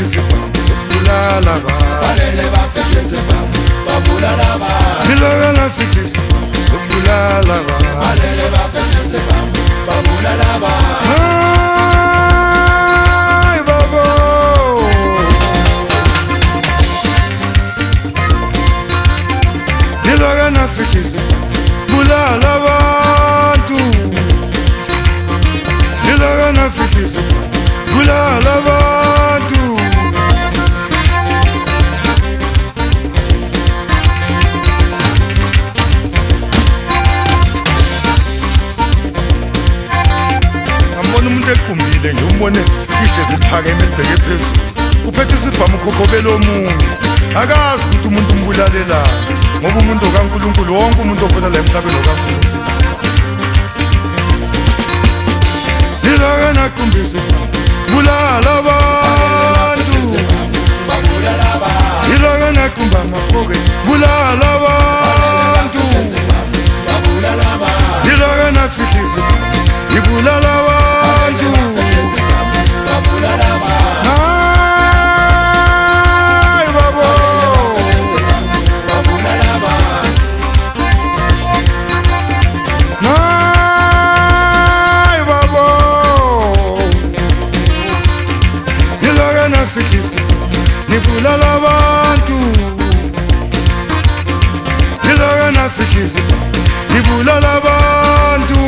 nafihlisa zokubulala balele bafihlise babulala abantu ngiloke nafihlisa zokubulala balele bafihlise babulala abantu hayi babo ngiloke nafihlisa bulala abantu ngiloke nafihlisa bulala abantu ngambona umuntu equmbile nje umbone ijezi liphakeme libheke phezulu uphethe isibhamu ukhokhobela omunye akazi ukuthi umuntu umbulalelani ngoba umuntu okaNkulunkulu wonke umuntu okhona la emhlabeni okaNkulunkulu ngiloke naqumbise bulala abantu ngiloke naqumba amaphoke bulala abantu ngiloke nafihlisa ngibulala abantu hayi babo hayi babo ngiloke nafihlisa ngibulala abantu ngiloke nafihlisa ngibulala abantu